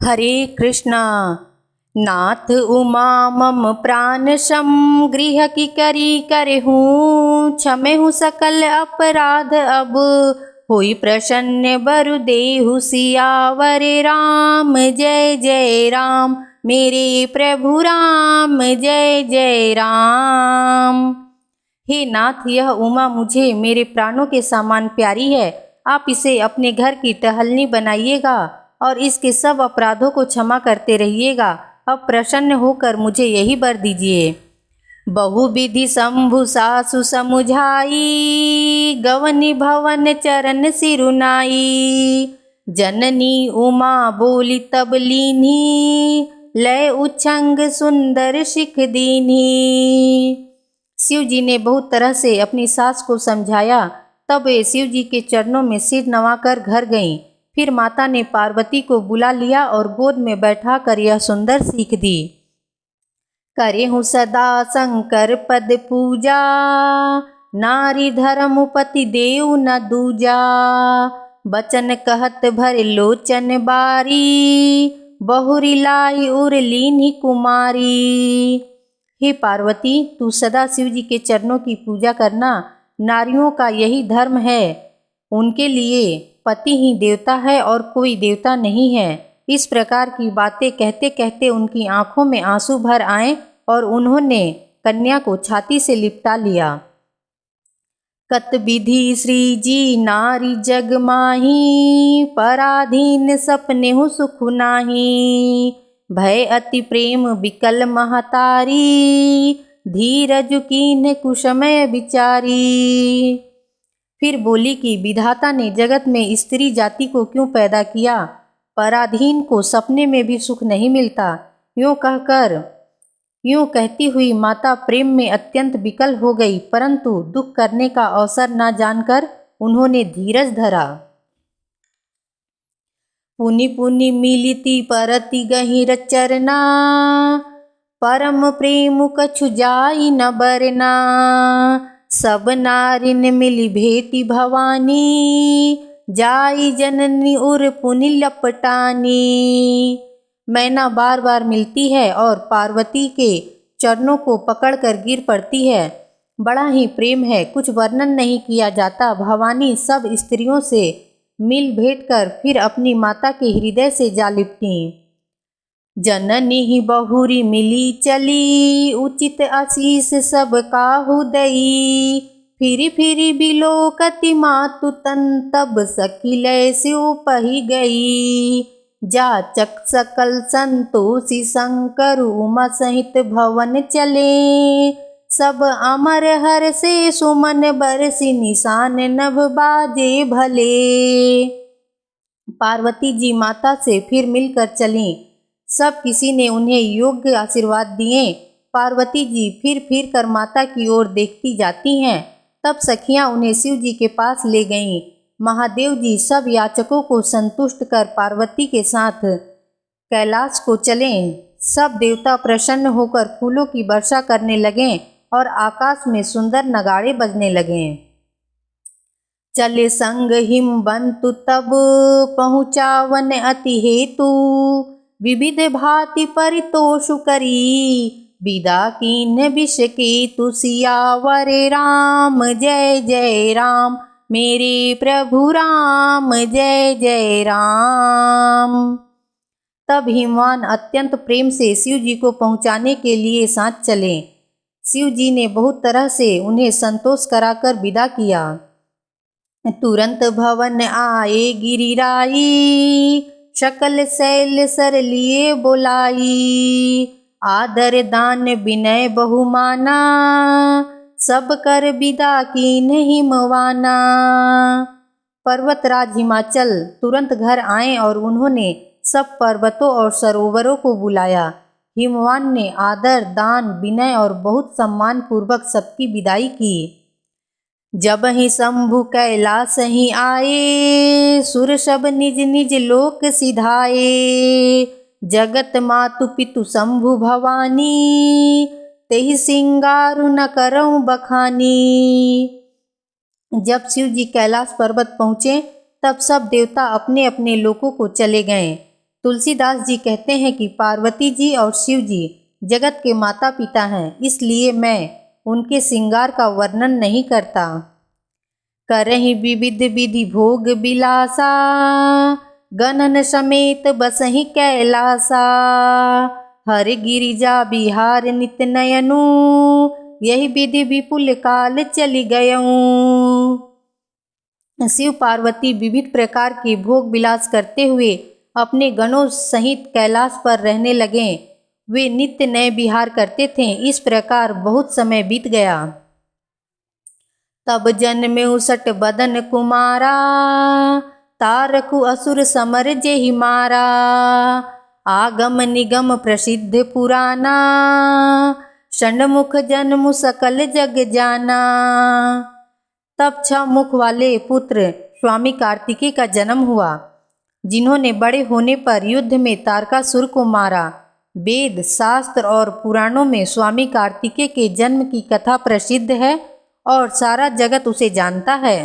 हरे कृष्णा। नाथ उमा मम प्राण सम, गृह की करी करे हूँ। क्षमे हूँ सकल अपराध अब, होई प्रसन्न बरु देहु सियावर राम। जय जय राम मेरे प्रभु राम, जय जय राम। हे नाथ, यह उमा मुझे मेरे प्राणों के समान प्यारी है। आप इसे अपने घर की टहलनी बनाइएगा और इसके सब अपराधों को क्षमा करते रहिएगा। अब प्रसन्न होकर मुझे यही वर दीजिए। बहुविधि शंभु सासु समुझाई, गवनी भवन चरण सिरुनाई। जननी उमा बोली तब लीन्ही, लय उच्छंग सुंदर शिख दीन्ही। शिव जी ने बहुत तरह से अपनी सास को समझाया। तब वे शिव जी के चरणों में सिर नवाकर घर गईं। फिर माता ने पार्वती को बुला लिया और गोद में बैठा कर यह सुंदर सीख दी। करे हूँ सदा शंकर पद पूजा, नारी धर्म पति देव न दूजा। बचन कहत भर लोचन बारी, बहुरी लाई उर लीन्ही कुमारी। हे पार्वती, तू सदा शिव जी के चरणों की पूजा करना। नारियों का यही धर्म है। उनके लिए पति ही देवता है और कोई देवता नहीं है। इस प्रकार की बातें कहते कहते उनकी आंखों में आंसू भर आए और उन्होंने कन्या को छाती से लिपटा लिया। कत विधि श्री जी नारी जग माही, पराधीन सपने हूँ सुख नाही। भय अति प्रेम विकल महतारी, धीरज कीन्ह कुसमय विचारी। फिर बोली कि विधाता ने जगत में स्त्री जाति को क्यों पैदा किया? पराधीन को सपने में भी सुख नहीं मिलता। यूं कहती हुई माता प्रेम में अत्यंत विकल हो गई, परंतु दुख करने का अवसर न जानकर उन्होंने धीरज धरा। पुनि पुनि मिलिति परति गहिर चरना, परम प्रेम कछु जाई न बरना। सब नारिन मिली भेटी भवानी, जाई जननी उर पुनि लपटानी। मैना बार बार मिलती है और पार्वती के चरणों को पकड़कर गिर पड़ती है। बड़ा ही प्रेम है, कुछ वर्णन नहीं किया जाता। भवानी सब स्त्रियों से मिल भेंट कर फिर अपनी माता के हृदय से जा लिपटी। जननी ही बहुरी मिली चली, उचित आशीष सब काहू दई। फिरी फिरी बिलोकति मातु तन, तब सखी लय सिउ पही गई। जाचक सकल संतोषी शंकर, उमा सहित भवन चले। सब अमर हर से सुमन बरसी, निशान नभ बाजे भले। पार्वती जी माता से फिर मिलकर चलीं। सब किसी ने उन्हें योग्य आशीर्वाद दिए। पार्वती जी फिर फिर कर माता की ओर देखती जाती हैं। तब सखियां उन्हें शिव जी के पास ले गईं। महादेव जी सब याचकों को संतुष्ट कर पार्वती के साथ कैलाश को चले। सब देवता प्रसन्न होकर फूलों की वर्षा करने लगे और आकाश में सुंदर नगाड़े बजने लगे। चले संग हिमबंतु तब, पहुँचावन अति हेतु। विविध भांति परितोषु करी, विदा कीन्ह विष केतु। सियावर राम जय जय राम, मेरे प्रभु राम जय जय राम। तब हिमवान अत्यंत प्रेम से शिव जी को पहुँचाने के लिए साथ चले। शिव जी ने बहुत तरह से उन्हें संतोष कराकर विदा किया। तुरंत भवन आए गिरिराई, सकल शैल सर लिए बोलाई। आदर दान विनय बहुमाना, सब कर विदा कीन्ह हिमवाना। पर्वतराज हिमाचल तुरंत घर आए और उन्होंने सब पर्वतों और सरोवरों को बुलाया। हिमवान ने आदर दान विनय और बहुत सम्मान पूर्वक सबकी विदाई की। जब ही शंभु कैलाश ही आए, सुर सब निज निज लोक सिधाए। जगत मातु पितु शंभु भवानी, तेहि सिंगारु न करऊं बखानी। जब शिव जी कैलाश पर्वत पहुँचे तब सब देवता अपने अपने लोकों को चले गए। तुलसीदास जी कहते हैं कि पार्वती जी और शिव जी जगत के माता पिता हैं, इसलिए मैं उनके श्रृंगार का वर्णन नहीं करता। करहि विविध विधि भोग बिलासा, गणन समेत बसहि कैलासा। हर गिरिजा बिहार नित नयनु, यही विधि विपुल काल चली गयऊं। शिव पार्वती विविध प्रकार के भोग विलास करते हुए अपने गणों सहित कैलाश पर रहने लगे। वे नित्य नए विहार करते थे। इस प्रकार बहुत समय बीत गया। तब जन्मे उसट बदन कुमारा, तारकु असुर समर जेहि मारा। आगम निगम प्रसिद्ध पुराना, षण्मुख जन्मु सकल जग जाना। तब 6 मुख वाले पुत्र स्वामी कार्तिकेय का जन्म हुआ, जिन्होंने बड़े होने पर युद्ध में तारकासुर को मारा। वेद, शास्त्र और पुराणों में स्वामी कार्तिकेय के जन्म की कथा प्रसिद्ध है और सारा जगत उसे जानता है।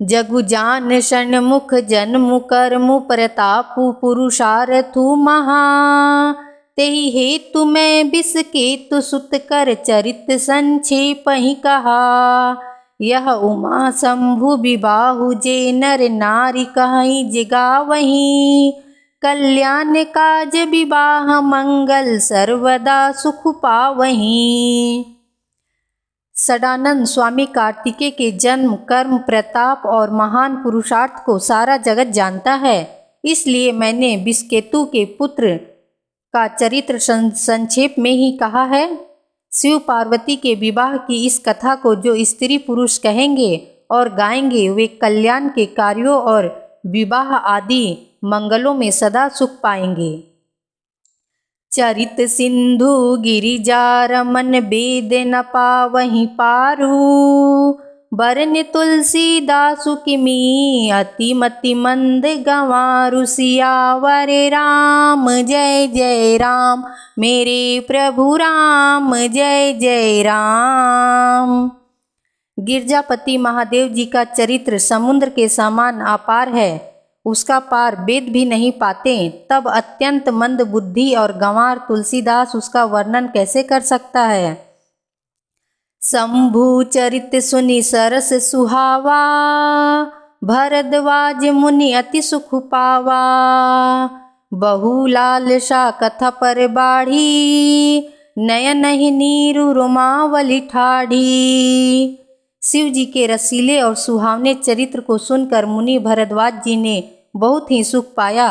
जगु जान षण्मुख जन्मु कर्मु प्रतापु पुरुषार्थु महा। तेहि हेतु मैं विषकेतु सुत कर चरित संक्षेप ही कहा। यह उमा शंभु विबाहु जे नर नारी कहीं जिगावहीं। कल्याण काज विवाह मंगल सर्वदा सुख पावहीं। सदानंद स्वामी कार्तिकेय के जन्म, कर्म, प्रताप और महान पुरुषार्थ को सारा जगत जानता है, इसलिए मैंने विषकेतु के पुत्र का चरित्र संक्षेप में ही कहा है। शिव पार्वती के विवाह की इस कथा को जो स्त्री पुरुष कहेंगे और गाएंगे, वे कल्याण के कार्यों और विवाह आदि मंगलों में सदा सुख पाएंगे। चरित सिंधु गिरिजा रमन वेद न पावहीं पारू। बरन तुलसीदासु किमी अति मति मंद गंवारू। सियावर राम जय जय राम, मेरे प्रभु राम जय जय राम। गिरजापति महादेव जी का चरित्र समुद्र के समान अपार है, उसका पार वेद भी नहीं पाते। तब अत्यंत मंद बुद्धि और गंवार तुलसीदास उसका वर्णन कैसे कर सकता है। शंभु चरित सुनि सरस सुहावा, भरद्वाज मुनि अति सुख पावा। बहु लालसा कथा पर बाढ़ी, नयन ही नीरु रोमावली ठाढ़ी। शिव जी के रसीले और सुहावने चरित्र को सुनकर मुनि भरद्वाज जी ने बहुत ही सुख पाया।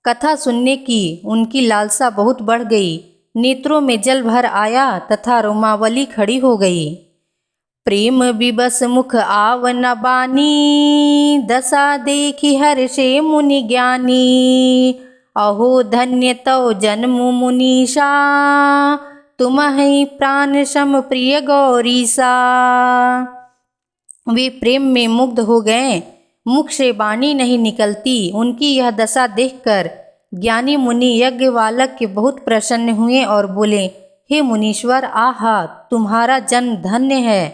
कथा सुनने की उनकी लालसा बहुत बढ़ गई। नेत्रों में जल भर आया तथा रोमावली खड़ी हो गई। प्रेम विवश मुख आव न बानी, दशा देखी हर्षे मुनि ज्ञानी। अहो धन्य तव जन्मु मुनीषा, तुम्हि प्राण सम प्रिय गौरीसा। वे प्रेम में मुग्ध हो गए, मुख से वाणी नहीं निकलती। उनकी यह दशा देखकर ज्ञानी मुनि यज्ञवालक के बहुत प्रसन्न हुए और बोले, हे मुनीश्वर, आहा, तुम्हारा जन्म धन्य है।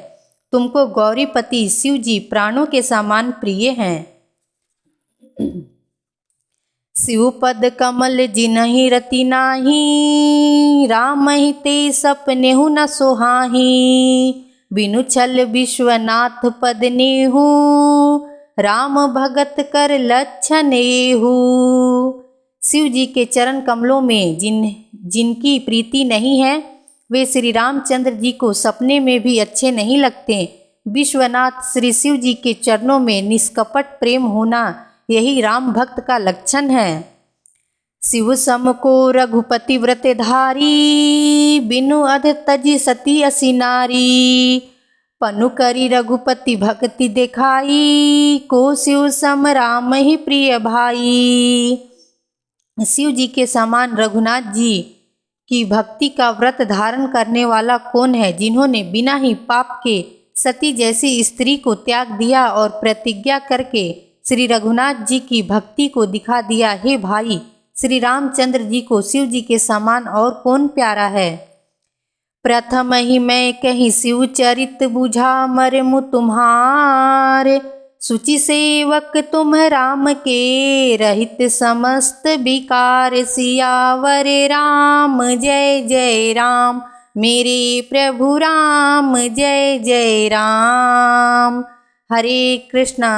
तुमको गौरीपति शिव जी प्राणों के समान प्रिय हैं। शिव पद कमल जिनहि रति नाही, राम ही ते सपनेहु न सोहाही। बिनु छल विश्वनाथ पद नेहु, राम भगत कर लक्षण एहु। शिव जी के चरण कमलों में जिनकी प्रीति नहीं है, वे श्री रामचंद्र जी को सपने में भी अच्छे नहीं लगते। विश्वनाथ श्री शिव जी के चरणों में निष्कपट प्रेम होना, यही राम भक्त का लक्षण है। शिव सम को रघुपति व्रत धारी, बिनु अध तजी सती असी नारी। पनु करी रघुपति भक्ति दिखाई, को शिव सम राम ही प्रिय भाई। शिव जी के समान रघुनाथ जी की भक्ति का व्रत धारण करने वाला कौन है, जिन्होंने बिना ही पाप के सती जैसी स्त्री को त्याग दिया और प्रतिज्ञा करके श्री रघुनाथ जी की भक्ति को दिखा दिया। हे भाई, श्री रामचंद्र जी को शिव जी के समान और कौन प्यारा है। प्रथम ही मैं कहीं शिव चरित बुझा मरमु तुम्हार, सुचि सेवक तुम राम के, रहित समस्त विकार। सियावर राम जय जय राम, मेरे प्रभु राम जय जय राम। हरे कृष्णा।